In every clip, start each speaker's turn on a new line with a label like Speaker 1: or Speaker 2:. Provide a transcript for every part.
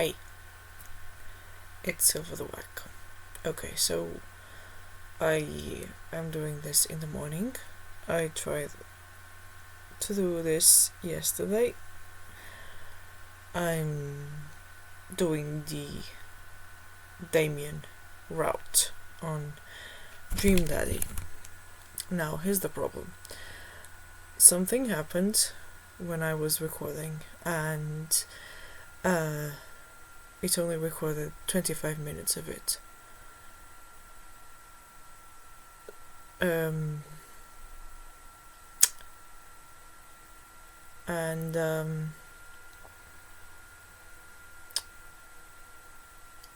Speaker 1: Hey, it's Silver the Wack. Okay, so I am doing this in the morning. I tried to do this yesterday. I'm doing the Damien route on Dream Daddy. Now, here's the problem. Something happened when I was recording, and it only recorded 25 minutes of it.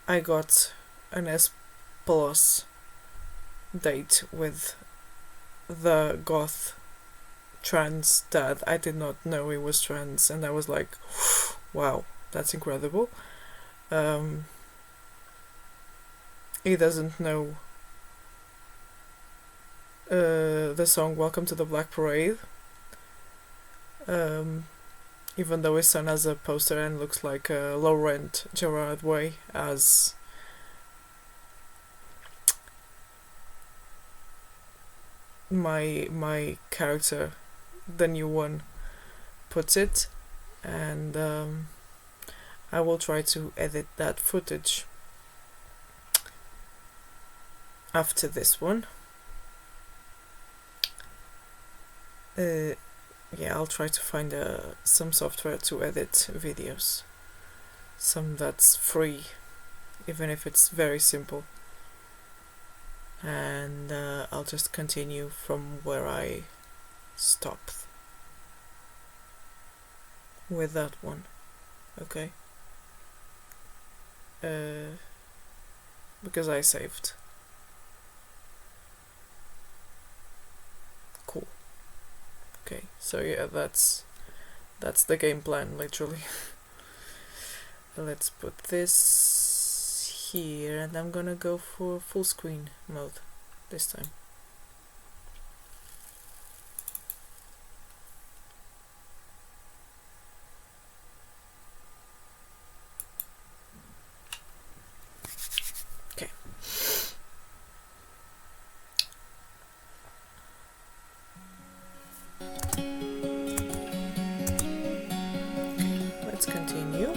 Speaker 1: I got an S plus date with the goth trans dad. I did not know he was trans, and I was like, wow, that's incredible. He doesn't know the song Welcome to the Black Parade, even though his son has a poster and looks like a low-rent Gerard Way, as my character, the new one, puts it, and I will try to edit that footage after this one. Yeah, I'll try to find some software to edit videos. Some that's free, even if it's very simple. And I'll just continue from where I stopped with that one. Okay? Because I saved. Cool. Okay, so yeah, that's the game plan, literally. Let's put this here, and I'm gonna go for full screen mode this time. Okay. Let's continue.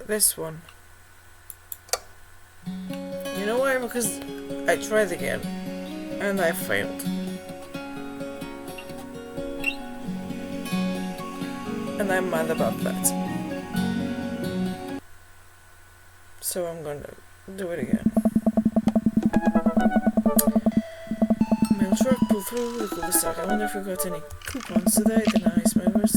Speaker 1: This one. You know why? Because I tried again and I failed. And I'm mad about that. So I'm gonna do it again. Mail truck, pull through the cul-de-sac. I wonder if we got any coupons today. The nice members.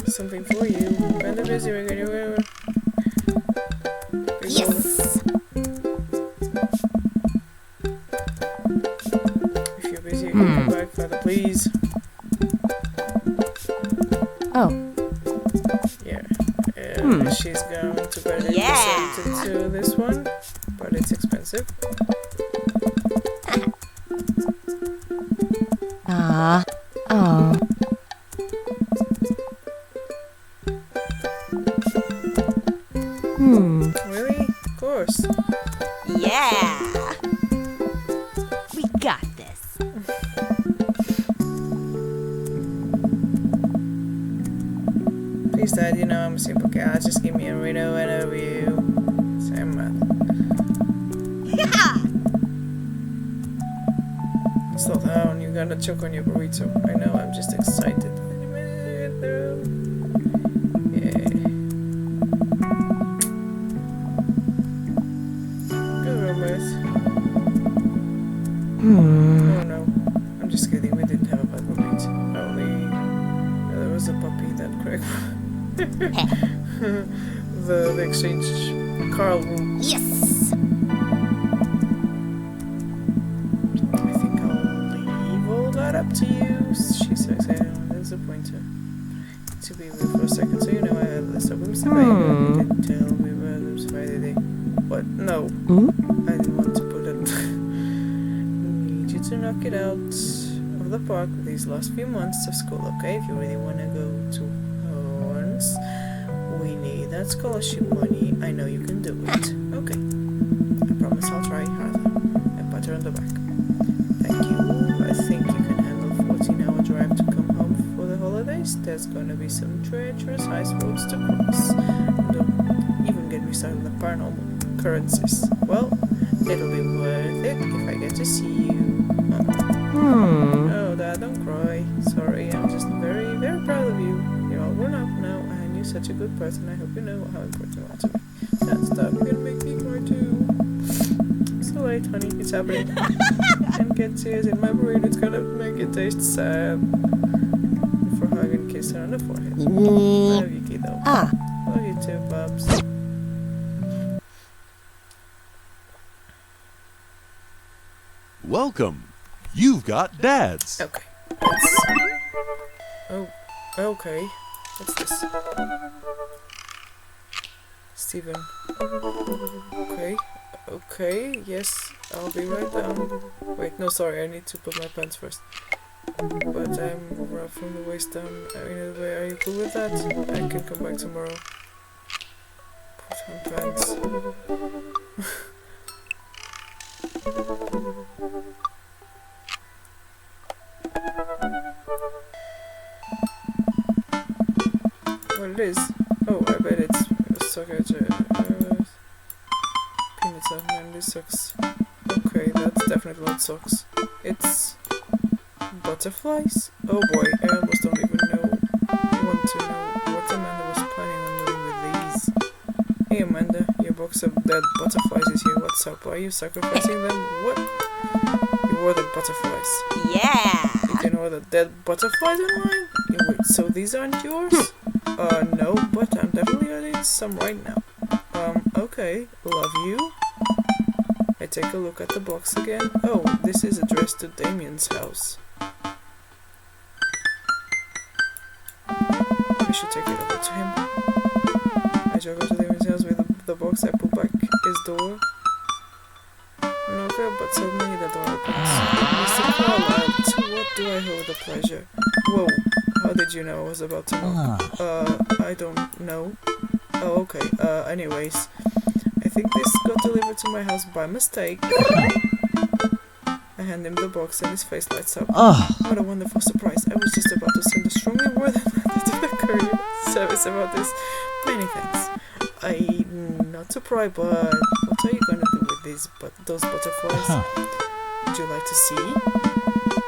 Speaker 1: Something for you. Kinda busy, we're gonna Yes! If you're busy, you can come back, Father, please.
Speaker 2: Oh.
Speaker 1: Yeah. She's going to buy the to this one, but it's expensive.
Speaker 2: Oh.
Speaker 1: Really? Of course.
Speaker 2: Yeah. We got this.
Speaker 1: Please, Dad, you know I'm a simple cat. Just give me a riddle and a review. Same math. Slow down, you're gonna choke on your burrito. I know, I'm just excited. Yeah. Good romance. Oh no, I'm just kidding, we didn't have a bad roommate. Only there was a puppy that Craig. the exchange Carl room.
Speaker 2: Yes.
Speaker 1: I think I'll leave all that up to you. She says, hey, there's a pointer. To be with for a second, so you know I had a list of rooms to buy. You didn't tell me where rooms Friday. What? No. I didn't want to put it. Need you to knock it out of the park these last few months of school, okay? If you really want to go to Horns, we need that scholarship money. I know you can do it. Okay. I promise I'll try harder. I pat her on the back. Thank you. I think you can handle a 14-hour drive to come home for the holidays. There's gonna be some treacherous ice roads to cross. Don't even get me started on the paranormal occurrences. Well, it'll be worth it if I get to see you. Oh, Dad, don't cry. Sorry, I'm just very, very proud of you. You're all grown up now, and you're such a good person. I hope you know how important you are to me. That stuff gonna make me cry too. So late, honey, it's happening. And get tears in my brain, it's gonna make it taste sad. For hug and kiss her on the forehead. Love you, kiddo. Love you too, Bubs.
Speaker 3: Welcome. You've got dads.
Speaker 1: Okay. Oh, okay. What's this? Steven. Okay, yes, I'll be right down. Wait, no, sorry, I need to put my pants first. But I'm rough from the waist down. Anyway, are you cool with that? I can come back tomorrow. Put on pants. What it is? Oh, I bet it's soccer. Peanuts are man, this sucks. Okay, that's definitely not socks. It's butterflies? Oh boy, I almost don't even want to know what Amanda was planning on doing with these. Hey Amanda, your box of dead butterflies is here. What's up? Are you sacrificing them? What? You ordered butterflies.
Speaker 2: Yeah.
Speaker 1: You can order dead butterflies online? Wait, so these aren't yours? No, but I'm definitely ordering some right now. Okay, love you. I take a look at the box again. Oh, this is addressed to Damien's house. I should take it over to him. I jog over to Damien's house with the box. I pull back his door. Okay, but suddenly the door opens. Mr. Carlyle, to what do I owe the pleasure? Whoa, how did you know I was about to knock? I don't know. Oh, okay, anyways. I think this got delivered to my house by mistake. I hand him the box and his face lights up. What a wonderful surprise. I was just about to send a strongly worded letter to the courier service about this. Many thanks. I'm not to pry, but what are you gonna do with those butterflies? Would you like to see?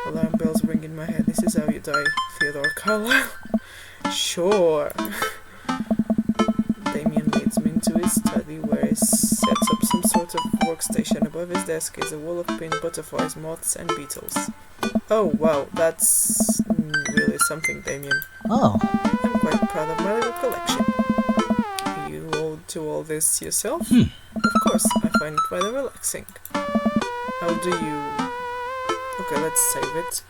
Speaker 1: Alarm bells ring in my head. This is how you die, Theodore Carlyle. Sure. Damien leads me into his study where he sets up some sort of workstation. Above his desk is a wall of pinned butterflies, moths and beetles. Oh wow, that's really something, Damien. I'm quite proud of my little collection. You all do all this yourself? Of course, I find it rather relaxing. How do you... Okay, let's save it.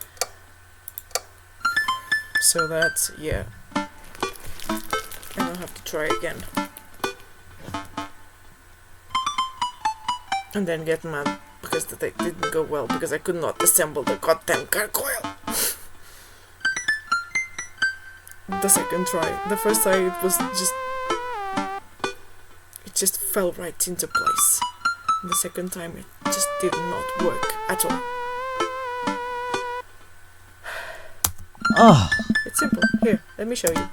Speaker 1: So that, yeah. And I'll have to try again. And then get mad because the day didn't go well because I could not assemble the goddamn gargoyle. The second try. The first try it was just... It just fell right into place. The second time it just did not work at all. It's simple. Here, let me show you.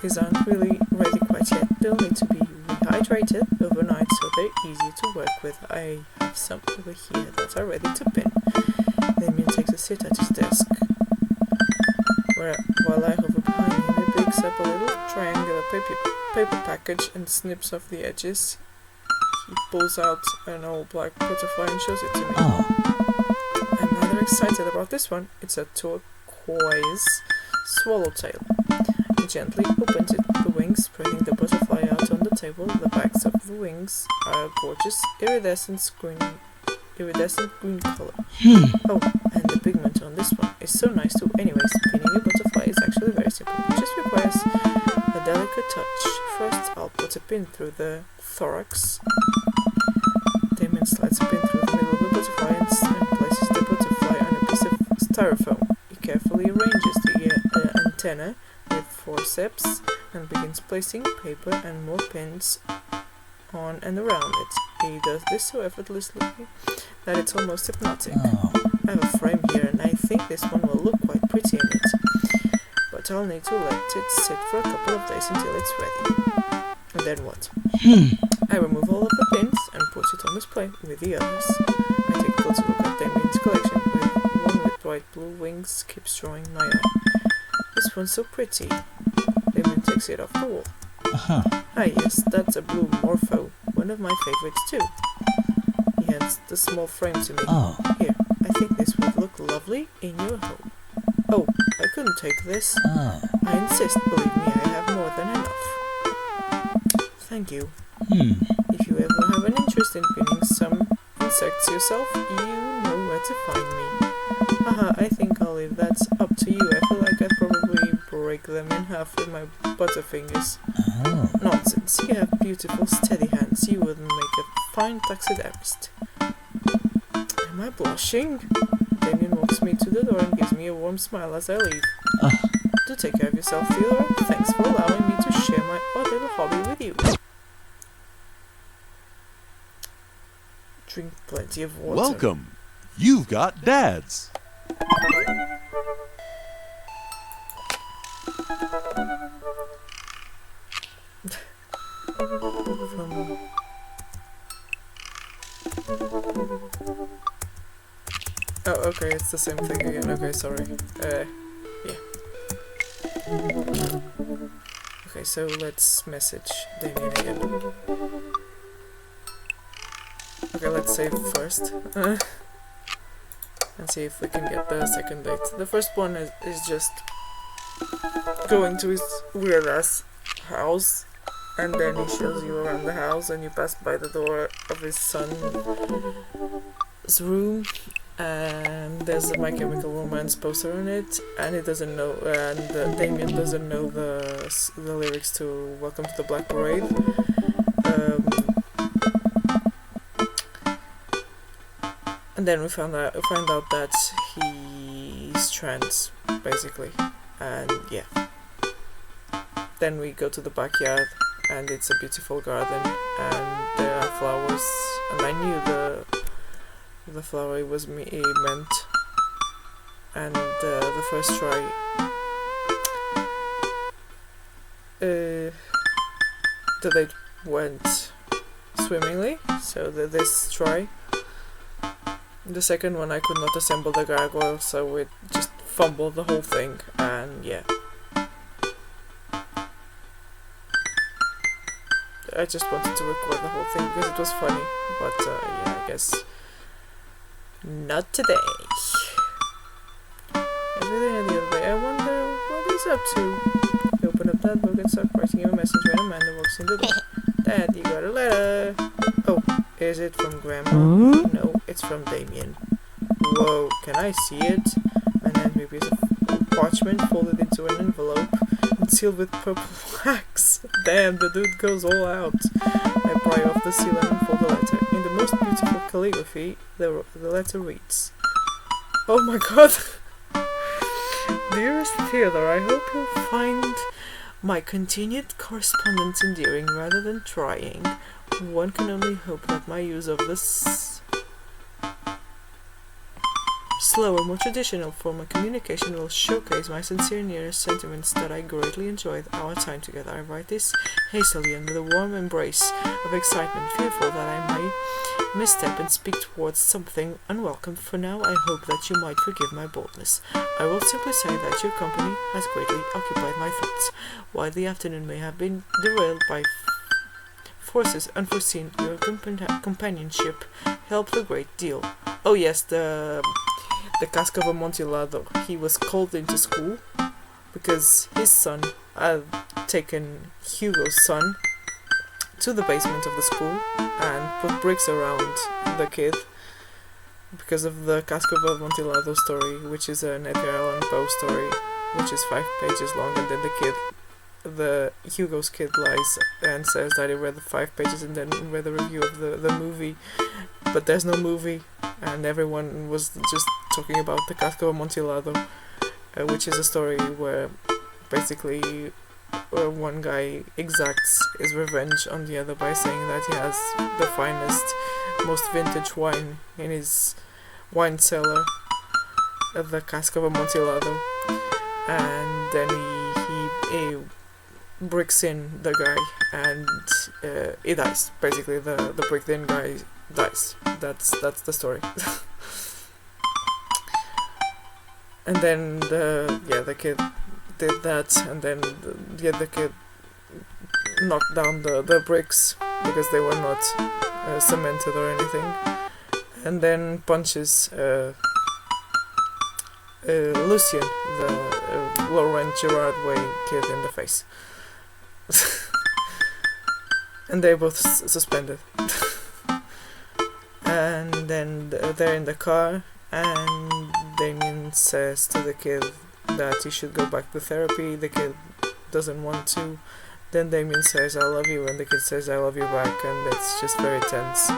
Speaker 1: These aren't really ready quite yet. They'll need to be rehydrated overnight so they're easy to work with. I have some over here that are ready to pin. Damien takes a seat at his desk. While I hover behind him, he picks up a little triangular paper package and snips off the edges. He pulls out an old black butterfly and shows it to me. I'm rather excited about this one. It's a turquoise swallowtail. He gently opens the wings, spreading the butterfly out on the table. The backs of the wings are a gorgeous iridescent green color. Oh, and the pigment on this one is so nice too. Anyways, pinning a butterfly is actually very simple. It just requires a delicate touch. First, I'll put a pin through the thorax. Damien slides a pin through the middle of the butterfly and places the butterfly on a piece of styrofoam. He carefully arranges the antenna with forceps and begins placing paper and more pins on and around it. He does this so effortlessly that it's almost hypnotic. I have a frame here and I think this one will look quite pretty in it. But I'll need to let it sit for a couple of days until it's ready. And then what? I remove all of the pins and put it on display with the others. I take a closer look at Damien's collection. With one with bright blue wings keeps drawing my eye. This one's so pretty. Damien takes it off the wall. Ah yes, that's a blue morpho. One of my favorites too. He hands the small frame to me. Here, I think this would look lovely in your home. Oh, I couldn't take this. I insist, believe me, I have more than enough. Thank you. If you ever have an interest in pinning some insects yourself, you know where to find me. Haha, I think I'll leave that up to you. I feel like I'd probably break them in half with my butterfingers. Nonsense. You have beautiful, steady hands. You would make a fine taxidermist. Am I blushing? Damien walks me to the door and gives me a warm smile as I leave. Do take care of yourself, Theodore. Thanks for allowing me to share my odd little hobby with you. Drink plenty of water.
Speaker 3: Welcome. You've got dads.
Speaker 1: Oh, okay, it's the same thing again. Okay, sorry. Yeah. Okay, so let's message Damien again. Okay, let's save first. And see if we can get the second date. The first one is just going to his weird ass house, and then he shows you around the house and you pass by the door of his son's room and there's a My Chemical Romance poster on it, and he doesn't know, and Damien doesn't know the lyrics to Welcome to the Black Parade. And then we find out that he's trans, basically, and yeah. Then we go to the backyard, and it's a beautiful garden, and there are flowers, and I knew the flower it was meant, and the first try the date went swimmingly, so this try. The second one I could not assemble the gargoyle, so it just fumbled the whole thing, and yeah. I just wanted to record the whole thing because it was funny, but yeah, I guess not today. Everything in the other way. I wonder what he's up to. I open up that book and start writing him a message when Amanda walks in the door. Dad, you got a letter. Oh, is it from Grandma? No, it's from Damien. Whoa, can I see it? And then maybe it's a parchment folded into an envelope and sealed with purple wax. Damn, the dude goes all out. I pry off the seal and unfold the letter. In the most beautiful calligraphy, the letter reads, "Oh my god! Dearest Theodore, I hope you'll find my continued correspondence endearing rather than trying. One can only hope that my use of this slower, more traditional form of communication will showcase my sincere nearest sentiments that I greatly enjoyed our time together. I write this hastily and with a warm embrace of excitement, fearful that I may misstep and speak towards something unwelcome. For now, I hope that you might forgive my boldness. I will simply say that your company has greatly occupied my thoughts. While the afternoon may have been derailed by forces unforeseen, your companionship helped a great deal." Oh yes, the cask of Amontillado. He was called into school because his son had taken Hugo's son to the basement of the school and put bricks around the kid because of the cask of Amontillado story, which is an Edgar Allan Poe story, which is 5 pages long, and then Hugo's kid lies and says that he read the 5 pages and then read the review of the movie, but there's no movie, and everyone was just talking about the cask of Amontillado, which is a story where basically one guy exacts his revenge on the other by saying that he has the finest, most vintage wine in his wine cellar, the cask of Amontillado, and then he bricks in the guy and he dies. Basically, the bricked in guy dies. That's the story. And then the kid did that, and then the kid knocked down the bricks because they were not cemented or anything, and then punches Lucien, the Laurent Gerard way kid, in the face. And they're both suspended. And then they're in the car, and Damien says to the kid that he should go back to therapy. The kid doesn't want to. Then Damien says, "I love you," and the kid says, "I love you back," and it's just very tense.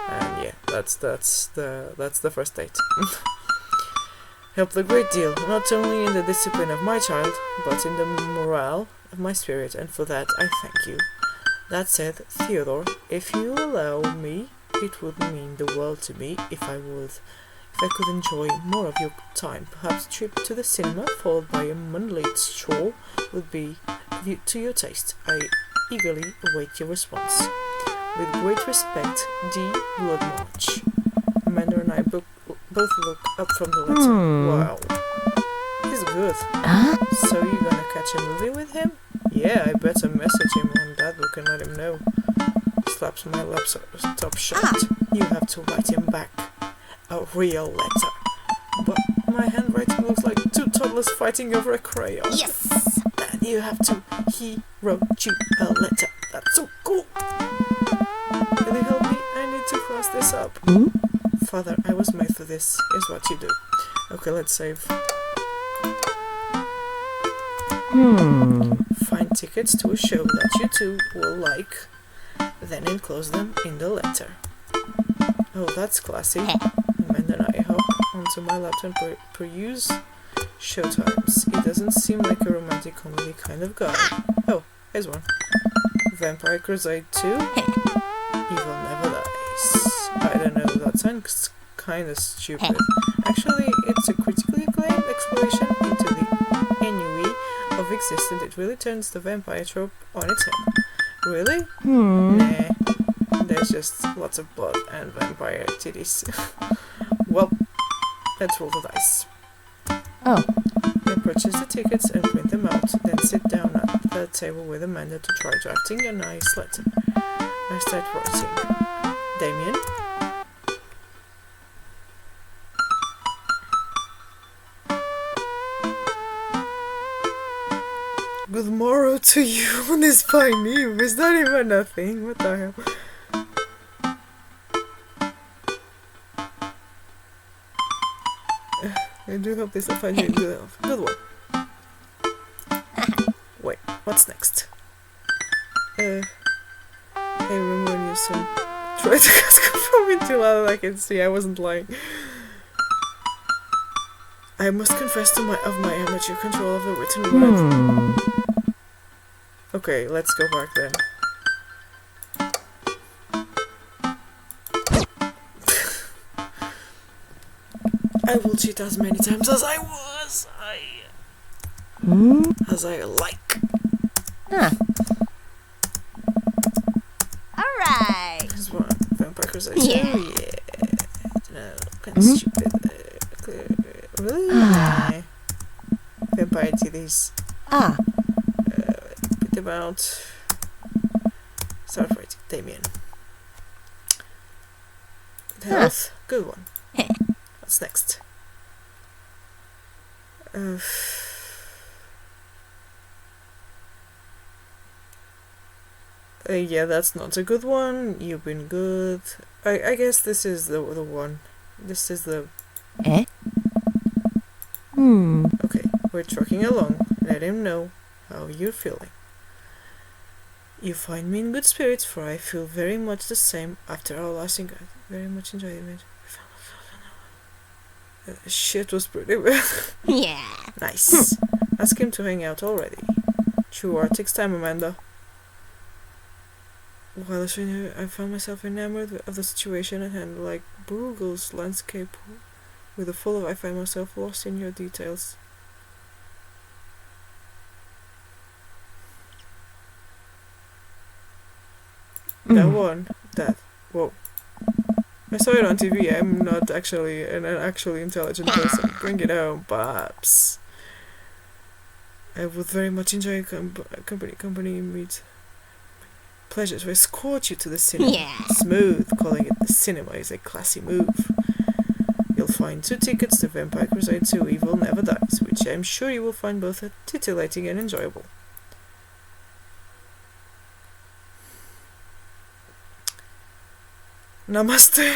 Speaker 1: And yeah, that's the first date. Helped a great deal, not only in the discipline of my child, but in the morale of my spirit, and for that I thank you. That said, Theodore, if you allow me, it would mean the world to me if I could enjoy more of your time. Perhaps a trip to the cinema, followed by a moonlit stroll, would be to your taste. I eagerly await your response. With great respect, D. Bloodmarch. Amanda and I both look up from the letter. Wow. He's good. So you're gonna catch a movie with him? Yeah, I better message him on that book and let him know. Slaps my laptop shut. You have to write him back a real letter. But my handwriting looks like 2 toddlers fighting over a crayon.
Speaker 2: Yes!
Speaker 1: Then you have to. He wrote you a letter. That's so cool. Can you help me? I need to cross this up. Father, I was made for this, is what you do. Okay, let's save. Find tickets to a show that you two will like, then enclose them in the letter. Oh, that's classy. Amanda and I hop onto my laptop and peruse showtimes. He doesn't seem like a romantic comedy kind of guy. Oh, here's one. Vampire Crusade 2? Evil Never Dies. I don't know, that sounds kinda stupid. Actually, it's a critically acclaimed exploration into the ennui of existence. It really turns the vampire trope on its head. Really? Nah. There's just lots of blood and vampire titties. Well, let's roll the dice.
Speaker 2: Oh.
Speaker 1: I purchase the tickets and print them out, then sit down at the table with Amanda to try drafting a nice letter. I start writing. Damien? Good morrow to you on this fine eve. Is that even a thing? What the hell? I do hope this will find you in good health. Good one. Wait, what's next? Hey, remember when you tried to cast from me too loud? I can see I wasn't lying. I must confess to my amateur control of the written word. Okay, let's go back then. I will cheat as many times as I like.
Speaker 2: Alright.
Speaker 1: This one, vampire crusade.
Speaker 2: Yeah.
Speaker 1: No, kind of stupid. Really? Vampire titties. Bit about. Start writing. Damien. Health. Good one. What's next? Yeah, that's not a good one. You've been good. I guess this is the one. This is the... Okay, we're trucking along. Let him know how you're feeling. You find me in good spirits, for I feel very much the same after our last encounter. Very much enjoy the image. Shit was pretty bad.
Speaker 2: Yeah.
Speaker 1: Nice. Ask him to hang out already. True art takes time, Amanda. While I found myself enamored of the situation at hand, like Bruegel's landscape with a full of I find myself lost in your details. That one. That. Whoa. I saw it on TV. I'm not actually an actually intelligent person. Bring it home, Babs. I would very much enjoy company meet. Pleasure to escort you to the cinema.
Speaker 2: Yeah.
Speaker 1: Smooth. Calling it the cinema is a classy move. You'll find 2 tickets to Vampire Crusade 2 Evil Never Dies, which I'm sure you will find both titillating and enjoyable. Namaste.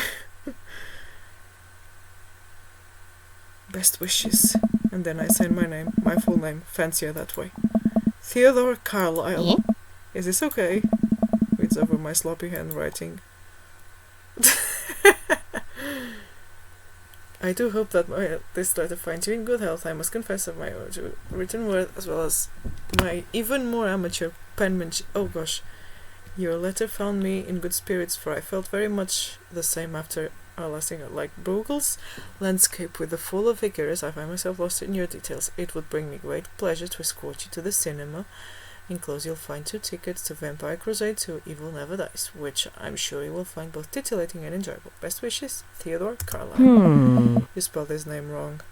Speaker 1: Best wishes. And then I sign my name, my full name, fancier that way. Theodore Carlyle.
Speaker 2: Yeah?
Speaker 1: Is this okay? Reads over my sloppy handwriting. I do hope that this letter finds you in good health. I must confess of my written word as well as my even more amateur penmanship. Oh gosh. Your letter found me in good spirits, for I felt very much the same after our last thing. Like Bruegel's landscape with the full of vigorous, I find myself lost in your details. It would bring me great pleasure to escort you to the cinema. Enclosed you'll find 2 tickets to Vampire Crusade 2 Evil Never Dies, which I'm sure you will find both titillating and enjoyable. Best wishes, Theodore Carlyle. You spelled his name wrong.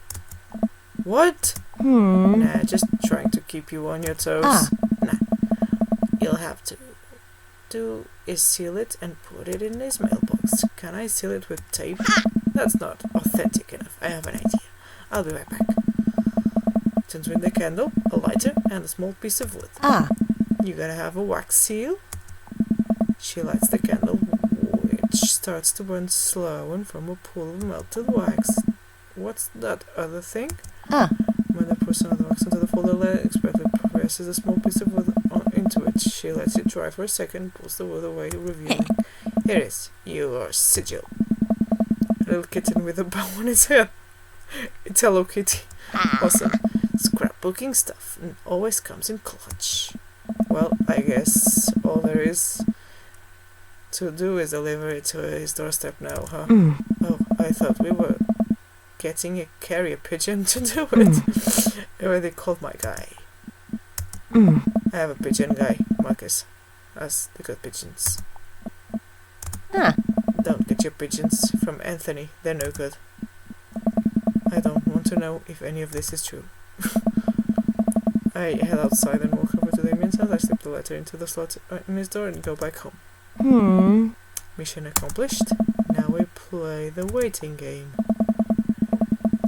Speaker 1: What? Nah, just trying to keep you on your toes. Nah. You'll have to do is seal it and put it in his mailbox. Can I seal it with tape? That's not authentic enough. I have an idea. I'll be right back. Turns with the candle, a lighter, and a small piece of wood. You gotta have a wax seal. She lights the candle, which starts to burn slow and from a pool of melted wax. What's that other thing? Amanda pours some of the wax into the folder, expertly presses a small piece of wood into it. She lets it dry for a second, pulls the wood away, revealing, here it is, your sigil. A little kitten with a bow on its head. It's Hello Kitty. Awesome. Scrapbooking stuff, and always comes in clutch. Well, I guess all there is to do is deliver it to his doorstep now, huh? Oh, I thought we were getting a carrier pigeon to do it. I already called my guy. I have a pigeon guy, Marcus, as the good pigeons. Don't get your pigeons from Anthony, they're no good. I don't want to know if any of this is true. I head outside and walk over to Damien's house. I slip the letter into the slot in his door and go back home. Mission accomplished. Now we play the waiting game.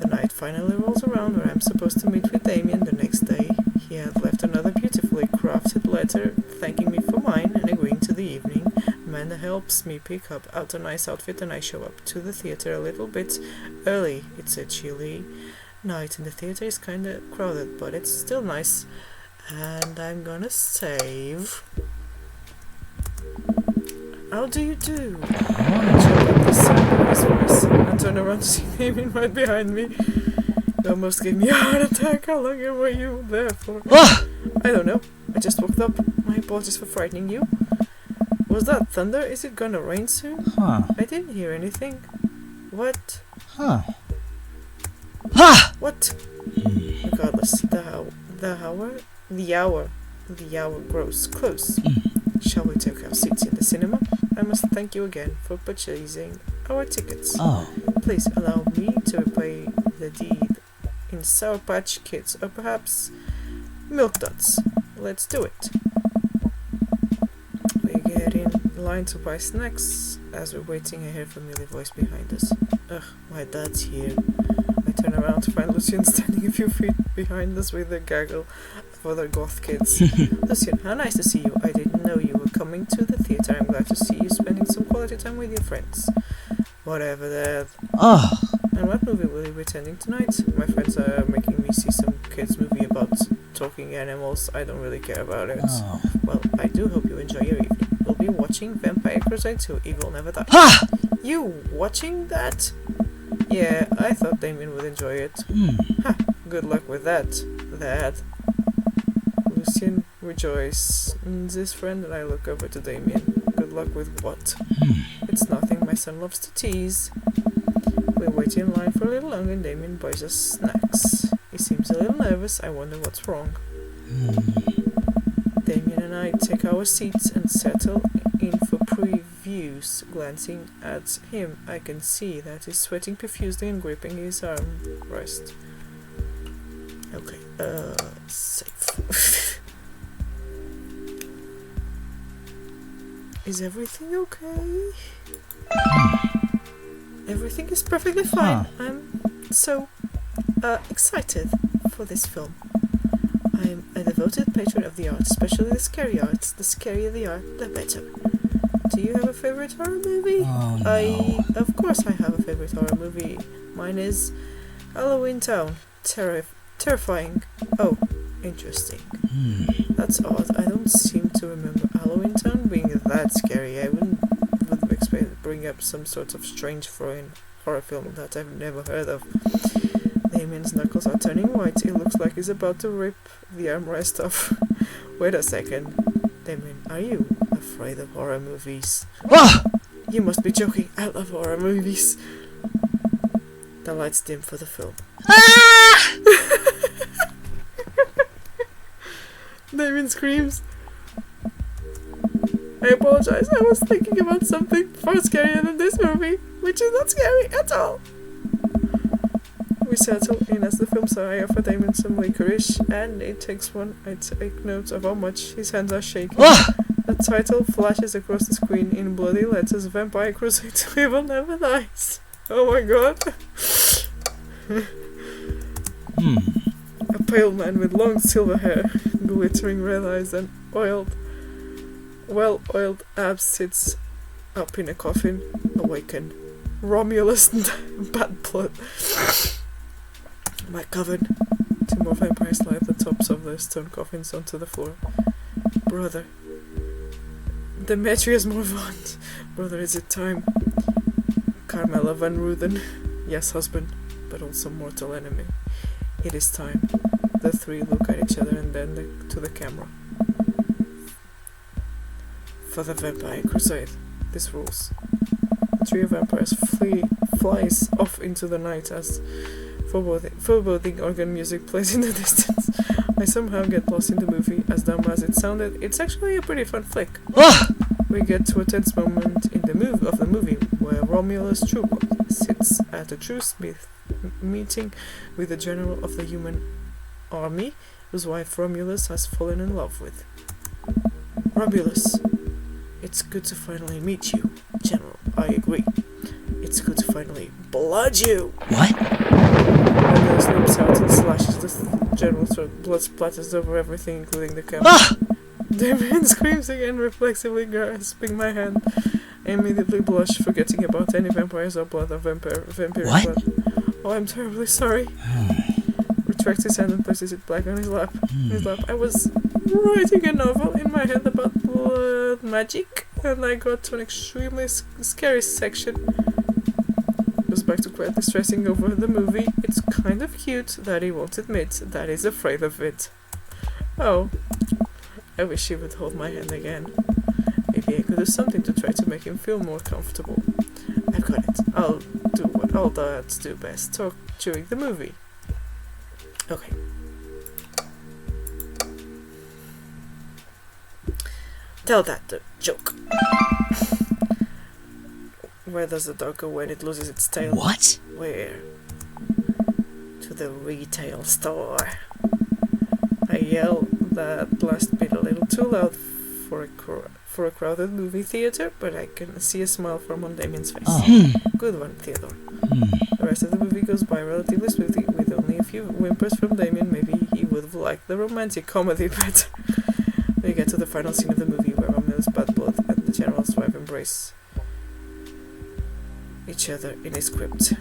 Speaker 1: The night finally rolls around where I'm supposed to meet with Damien the next day. He had left another beautifully crafted letter thanking me for mine and agreeing to the evening. Amanda helps me pick out a nice outfit and I show up to the theatre a little bit early. It's a chilly night in the theater is kinda crowded, but it's still nice. And I'm gonna save. How do you do? Jump up the sound of his voice and turn around to see Damien right behind me. It almost gave me a heart attack. How long were you there for? I don't know. I just woke up. My apologies for frightening you. Was that thunder? Is it gonna rain soon?
Speaker 4: Huh.
Speaker 1: I didn't hear anything. What?
Speaker 4: Huh. Ha!
Speaker 1: What? Regardless, the hour grows close. Shall we take our seats in the cinema? I must thank you again for purchasing our tickets.
Speaker 4: Oh.
Speaker 1: Please allow me to repay the deed in Sour Patch Kids, or perhaps Milk Duds. Let's do it. We get in line to buy snacks. As we're waiting, I hear a familiar voice behind us. Ugh, my dad's here. I turn around to find Lucian standing a few feet behind us with a gaggle of other goth kids. Lucian, how nice to see you. I didn't know you were coming to the theater. I'm glad to see you spending some quality time with your friends. Whatever, Dad.
Speaker 4: Oh.
Speaker 1: And what movie will you be attending tonight? My friends are making me see some kids movie about talking animals. I don't really care about it.
Speaker 4: Oh.
Speaker 1: Well, I do hope you enjoy your evening. We'll be watching Vampire Crusade 2, Evil Never Dies.
Speaker 4: Ha!
Speaker 1: You watching that? Yeah, I thought Damien would enjoy it. Ha! Good luck with that, Dad. Lucian rejoices his friend and I look over to Damien. Good luck with what? It's nothing, my son loves to tease. We wait in line for a little longer and Damien buys us snacks. He seems a little nervous. I wonder what's wrong. Damien and I take our seats and settle in for previews. Glancing at him, I can see that he's sweating profusely and gripping his armrest. Okay, safe. Is everything okay? Everything is perfectly fine. I'm so excited for this film. I'm a devoted patron of the arts, especially the scary arts. The scarier the art, the better. Do you have a favorite horror movie?
Speaker 4: Oh, no.
Speaker 1: Of course I have a favorite horror movie. Mine is Halloween Town. Terrifying. Oh, interesting. That's odd. I don't seem to remember Halloween Town being that scary. I would expect to bring up some sort of strange foreign horror film that I've never heard of. Damien's knuckles are turning white. It looks like he's about to rip the armrest off. Wait a second. Damien, are you afraid of horror movies? You must be joking. I love horror movies. The lights dim for the film. Damien screams. I apologize. I was thinking about something far scarier than this movie, which is not scary at all. We settle in as the film star. I offer Damien some licorice, and it takes one. I take note of how much his hands are shaking. The title flashes across the screen in bloody letters: Vampire Crusade 2, Evil Never Dies. Oh my god. A pale man with long silver hair, glittering red eyes, and well-oiled abs sits up in a coffin, awakened. Romulus bad blood. My coven. Two more vampires lie at the tops of their stone coffins onto the floor. Brother. Demetrius Morvant. Brother, is it time? Carmela van Ruden. Yes, husband, but also mortal enemy. It is time. The three look at each other and then to the camera. For the Vampire Crusade. This rules. The trio of vampires flies off into the night as foreboding organ music plays in the distance. I somehow get lost in the movie. As dumb as it sounded, it's actually a pretty fun flick. We get to a tense moment in the movie where Romulus Trueblood sits at a truce meeting with the general of the human army, whose wife Romulus has fallen in love with. Romulus, it's good to finally meet you, General. I agree. It's good to finally blood you.
Speaker 4: What?
Speaker 1: Romulus leaps out and slashes the general's throat. Blood splatters over everything, including the camera. Damien screams again, reflexively grasping my hand. I immediately blush, forgetting about any vampires or blood or vampiric blood. Oh, I'm terribly sorry. retracts his hand and places it back on his lap. I was writing a novel in my head about blood magic, and I got to an extremely scary section. Goes back to quietly stressing over the movie. It's kind of cute that he won't admit that he's afraid of it. Oh, I wish he would hold my hand again. Maybe I could do something to try to make him feel more comfortable. I've got it. I'll do what all dads do best, talk during the movie. Okay. Tell that the joke. Where does the dog go when it loses its tail?
Speaker 4: What?
Speaker 1: Where? To the retail store. I yell that last bit a little too loud for a crowded movie theater, but I can see a smile form on Damien's face. Good one, Theodore. The rest of the movie goes by relatively smoothly, with only a few whimpers from Damien. Maybe he would have liked the romantic comedy better. We get to the final scene of the movie, where Romeo's bad blood and the general's wife embrace each other in a script.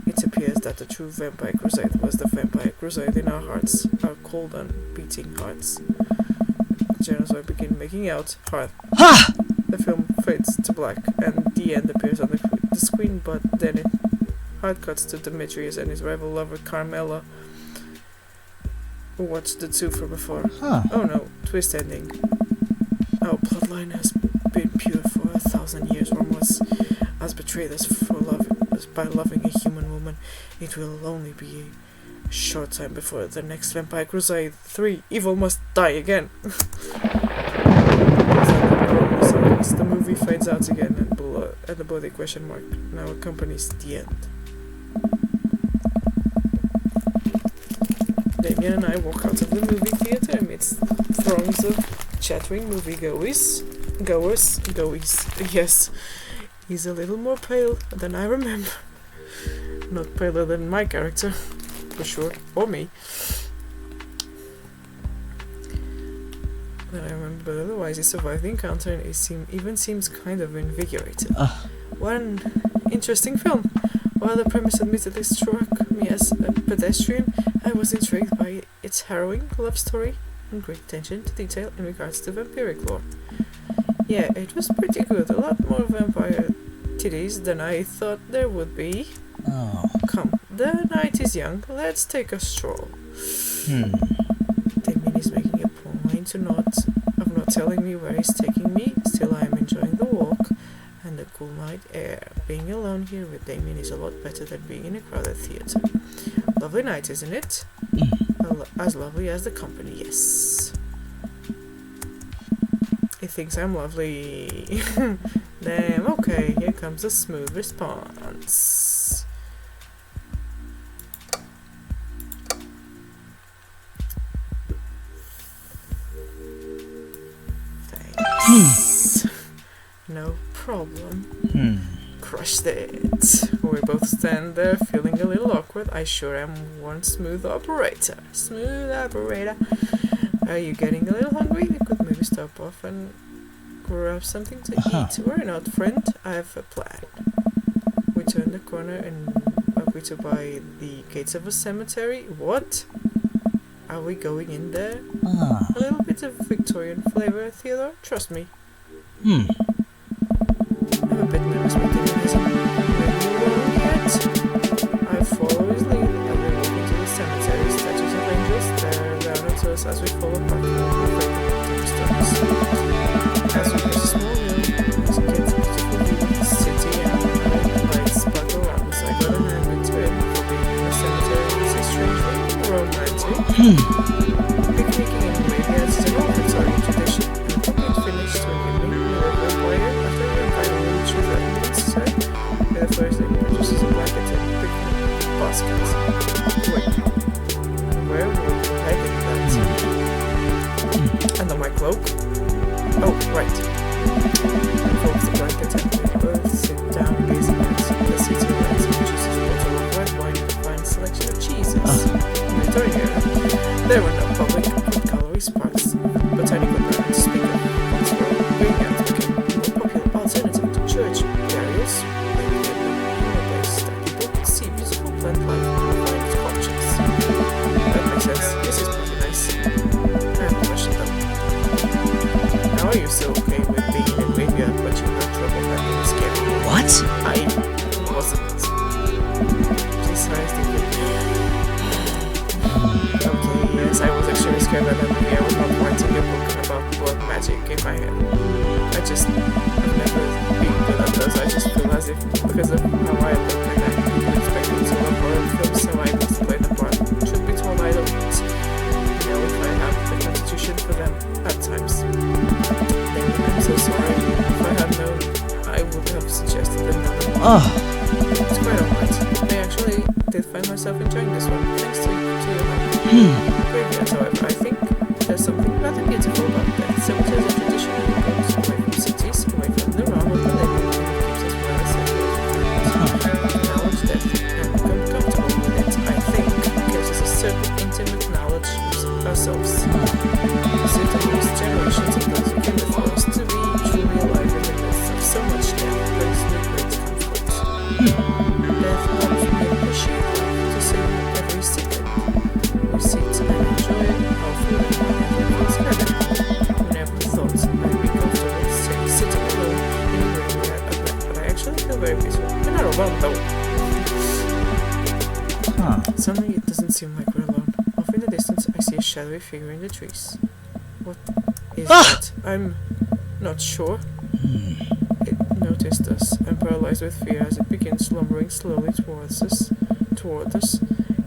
Speaker 1: It appears that the true vampire crusade was the vampire crusade in our hearts, our cold and beating hearts. The general's wife begin making out hard. The film fades to black, and the end appears on the screen, but then it hard cuts to Demetrius and his rival lover Carmela, who watched the two from afar. Oh no, twist ending. Our bloodline has been pure for 1,000 years. Ramos has betrayed us by loving a human woman. It will only be a short time before the next Vampire Crusade 3. Evil must die again. The movie fades out again, and the bloody question mark now accompanies the end. Damien and I walk out of the movie theater amidst throngs of chattering moviegoers. Yes, he's a little more pale than I remember. Not paler than my character, for sure, or me. Than I remember, but otherwise he survived the encounter and even seems kind of invigorated. What an interesting film. While the premise admittedly struck me as a pedestrian, I was intrigued by its harrowing love story and great attention to detail in regards to vampiric lore. Yeah, it was pretty good. A lot more vampire titties than I thought there would be. Come, the night is young. Let's take a stroll. Damien is making a point of not telling me where he's taking me. Still, I am enjoying the walk and the cool night air. Being alone here with Damien is a lot better than being in a crowded theater. Lovely night, isn't it? As lovely as the company, yes. He thinks I'm lovely. Damn, okay, here comes a smooth response. Thanks. No problem. Crushed it. We both stand there feeling a little awkward. I sure am one smooth operator. Smooth operator. Are you getting a little hungry? You could maybe stop off and grab something to eat. Worry not, friend. I have a plan. We turn the corner and are greeted by the gates of a cemetery. What? Are we going in there? A little bit of Victorian flavor, Theodore. Trust me. I'm a bit nervous, but it isn't ready yet. I follow his lead and we walk into the cemetery. Statues of angels stare down at us as we follow back to the tombstones. As we reach a small room, there's a kid's beautiful view of the city and the lights sparkle around us. I got a hand into it for being in the cemetery. This is strangely romantic. Picnicking in graveyards is an old tradition, and the picnic finished when after the final reaches that means said, the first thing produces a blanket and picnic baskets. Wait, where were you hiding that? Under my cloak? Oh, right. I fold the blanket and we both sit down gazing at the city lights and chooses a bottle of white wine and a fine selection of cheeses. Return here. There were no public food calories parts, botanical gardens to speak of. Graveyards became a more popular alternative to church burials, making it a place that people could see beautiful plant life and find objects. But Yes, I was actually scared that movie. I was not writing a book about blood magic in my head. I just have never been good at those. I just feel as if because of how I look and that people expect me to love horror films, so I must play the part. Truth be told, I don't know if I have the constitution for them at times. I'm so sorry. If I had known, I would have suggested another one. It's quite alright. I actually did find myself enjoying this one, thanks to your help. Graveyards, however, I think there's something rather beautiful about that. So it is a tradition that goes away from cities, away from the realm of the living, and it keeps us well as knowledge that and become comfortable with it, I think, gives us a certain intimate knowledge of ourselves. So it amongst generations of those who came before us to be truly alive in the midst of so much death brings me great comfort. Death helps me appreciate life, to save every second. We sit and enjoy our food and wine and drink together. I never thought I'd be comfortable sitting alone in a graveyard at night, but I actually feel very peaceful. We're not alone though. Suddenly it doesn't seem like we're alone. Off in the distance I see a shadowy figure in the trees. What is that? I'm not sure. It noticed us and paralyzed with fear as it begins lumbering slowly towards us.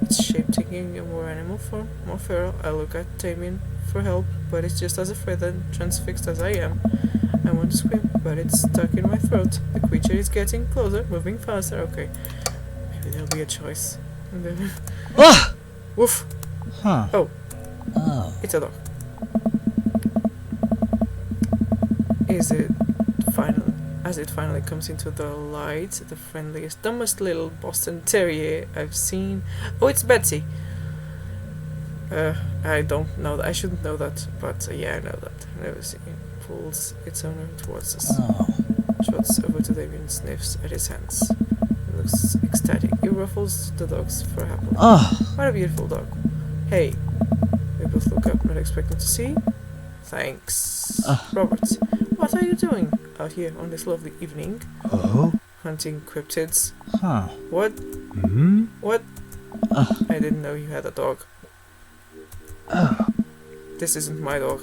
Speaker 1: Its shape taking a more animal form, more feral. I look at Damien for help, but it's just as afraid and transfixed as I am. I want to scream, but it's stuck in my throat. The creature is getting closer, moving faster. Okay, maybe there'll be a choice. And then woof! Oh, it's a dog. As it finally comes into the light, the friendliest, dumbest little Boston Terrier I've seen. Oh, it's Betsy. I don't know that. I shouldn't know that, but yeah, I know that. I've never seen it. Pulls its owner towards us. Trots over to Damien, sniffs at his hands. He looks ecstatic. He ruffles the dog's fur happily. What a beautiful dog. Hey. We both look up, not expecting to see. Thanks. Robert, what are you doing out here on this lovely evening? Hunting cryptids. What? What? I didn't know you had a dog. This isn't my dog.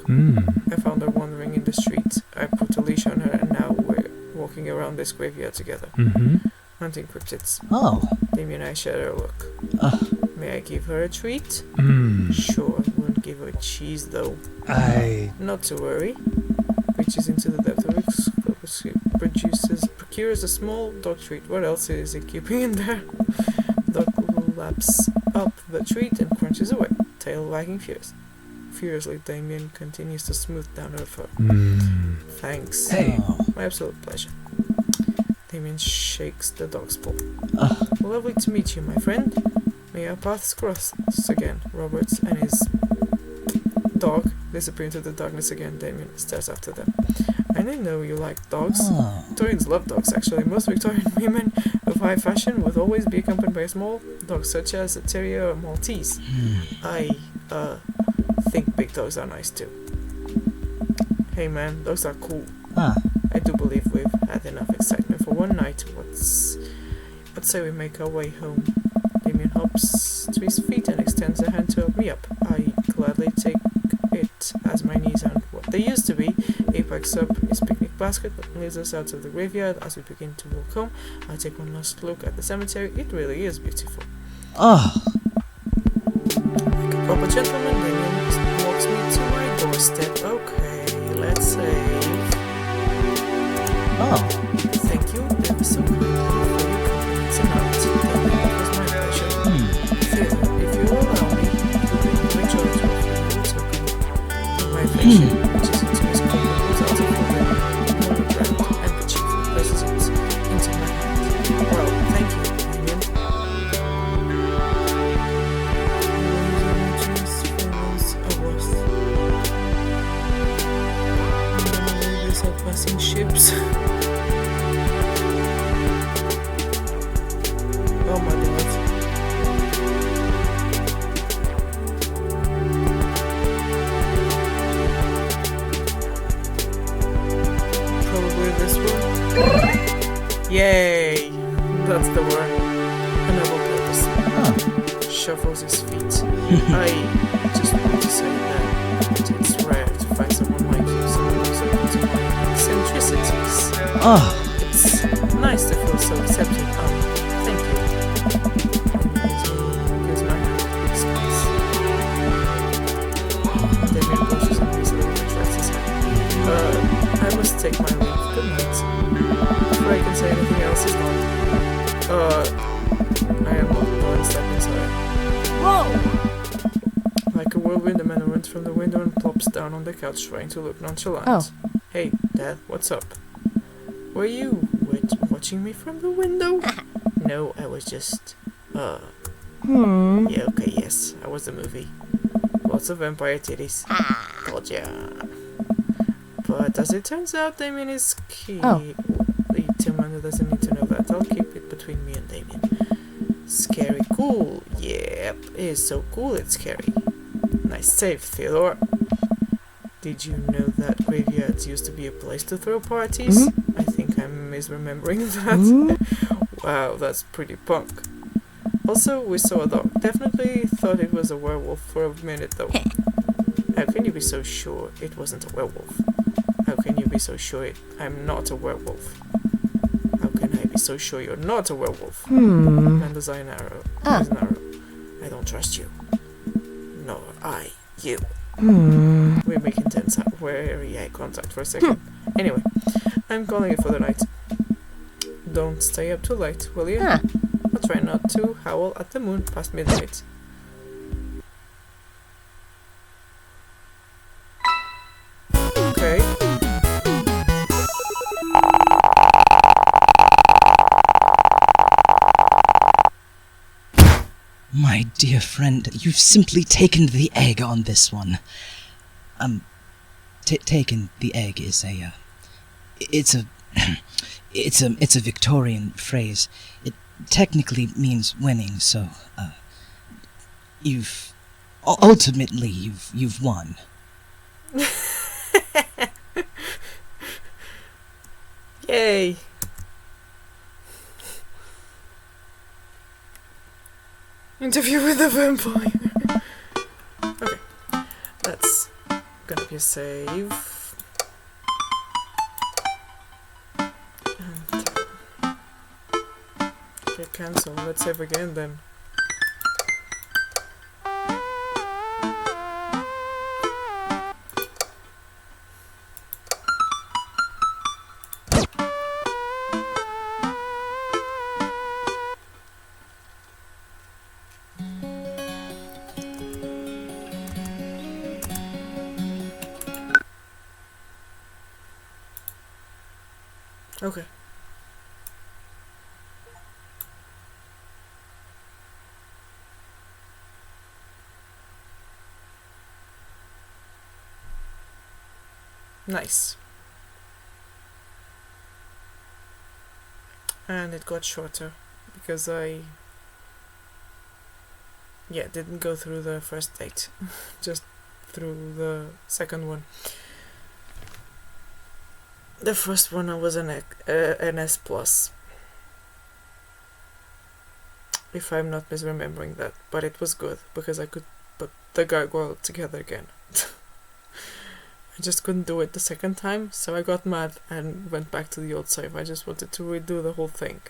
Speaker 1: I found her wandering in the street. I put a leash on her and now we're walking around this graveyard together. Hunting cryptids. Damien and I share a look. May I give her a treat? Sure, won't give her cheese though. Not to worry. Reaches into the depth of his cloak, procures a small dog treat. What else is he keeping in there? Dog laps up the treat and crunches away, tail wagging furiously. Damien continues to smooth down her fur. Thanks. Hey, my absolute pleasure. Damien shakes the dog's paw. Lovely to meet you, my friend. May our paths cross again. Roberts and his dog disappear into the darkness again. Damien stares after them. I didn't know you liked dogs. Victorians love dogs, actually. Most Victorian women of high fashion would always be accompanied by a small dog, such as a terrier or Maltese. I think big dogs are nice too. Hey man, dogs are cool. I do believe we've had enough excitement for one night. Let's say we make our way home. Damien hops to his feet and extends a hand to help me up. I gladly take it as my knees aren't what they used to be. He picks up his picnic basket and leads us out of the graveyard. As we begin to walk home, I take one last look at the cemetery. It really is beautiful. Like a proper gentleman, Damien walks me to my doorstep. Okay, let's save. Thank you ever so kindly for your company tonight. It was my pleasure. Theo, if you will allow me, to bring you a joy to offer you a token of my affection, which is into his coat and pulls out a folder on the ground and the chief places it into my hand. Well, thank you, Damien. These are passing ships. Oh my god. Probably this one. Yay! That's the word. A noble purpose. Shuffles his feet. I just to say that it's rare to find someone like you, someone who's open to my eccentricities. It's nice to feel so accepted. Thank you. Gives my hand a big squeeze. Damien pushes him easily and retracts his hand. I must take my leave. Good night. Before I can say anything else, he's gone. I am not going to step inside.
Speaker 2: Whoa!
Speaker 1: Like a whirlwind, the man runs from the window and plops down on the couch, trying to look nonchalant.
Speaker 2: Oh.
Speaker 1: Hey, Dad, what's up? Were you watching me from the window? No, I was just, Yeah, okay, yes, I was the movie. Lots of vampire titties. Told ya. But as it turns out, Damien is key.
Speaker 2: Oh.
Speaker 1: Timon doesn't need to know that. I'll keep it between me and Damien. Scary cool. Yep, it is so cool it's scary. Nice save, Theodore. Did you know that graveyards used to be a place to throw parties? I think I'm misremembering that. Wow, that's pretty punk. Also, we saw a dog. Definitely thought it was a werewolf for a minute though. How can you be so sure it wasn't a werewolf? How can you be so sure I'm not a werewolf? How can I be so sure you're not a werewolf? And there's an arrow. There's an arrow. I don't trust you. Nor I you. We're making tense wary eye contact for a second. Anyway, I'm calling it for the night. Don't stay up too late, will you? I'll try not to howl at the moon past midnight. Okay.
Speaker 4: My dear friend, you've simply taken the egg on this one. Taken the egg is it's a Victorian phrase. It technically means winning, so, ultimately, you've won.
Speaker 1: Yay! Interview with the vampire. Okay, that's gonna be a save. And okay, cancel. Let's save again then. Okay. Nice. And it got shorter because I didn't go through the first date, just through the second one. The first one I was an S plus, if I'm not misremembering that, but it was good because I could put the gargoyle together again. I just couldn't do it the second time, so I got mad and went back to the old save. I just wanted to redo the whole thing.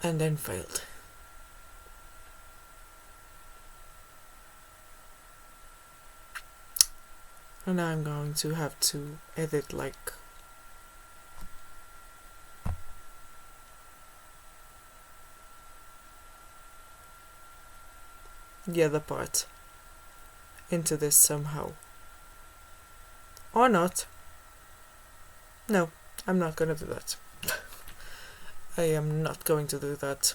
Speaker 1: And then failed. And now I'm going to have to edit like the other part into this somehow. Or not. No, I'm not gonna do that. I am not going to do that.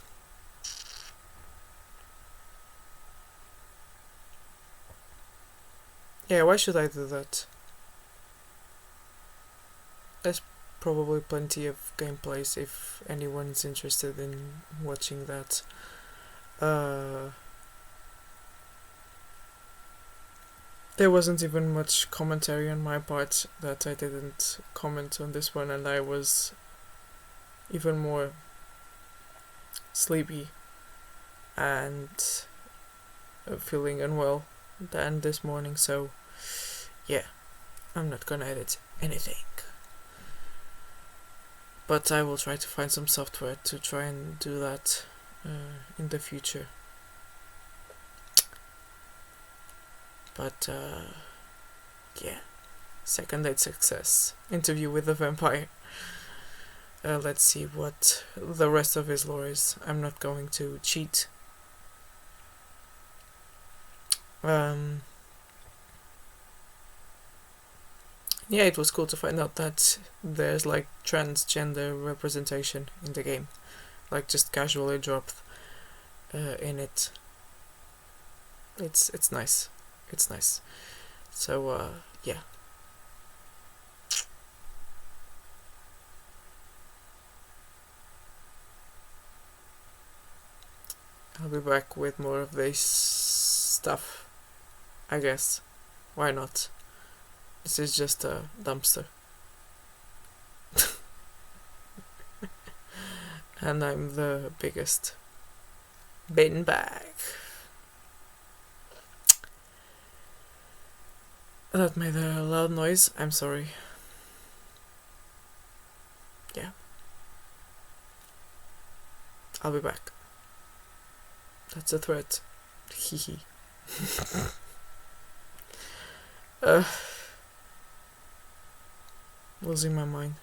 Speaker 1: Yeah, why should I do that? There's probably plenty of gameplays if anyone's interested in watching that. There wasn't even much commentary on my part that I didn't comment on this one, and I was even more sleepy and feeling unwell than this morning, so yeah, I'm not gonna edit anything. But I will try to find some software to try and do that in the future. But yeah, second date success. Interview with the vampire. Let's see what the rest of his lore is. I'm not going to cheat. Yeah, it was cool to find out that there's like transgender representation in the game, like just casually dropped in it. It's nice. It's nice. So yeah. I'll be back with more of this stuff, I guess. Why not? This is just a dumpster. And I'm the biggest bin bag. That made a loud noise. I'm sorry. Yeah. I'll be back. That's a threat. Hehe. Losing my mind.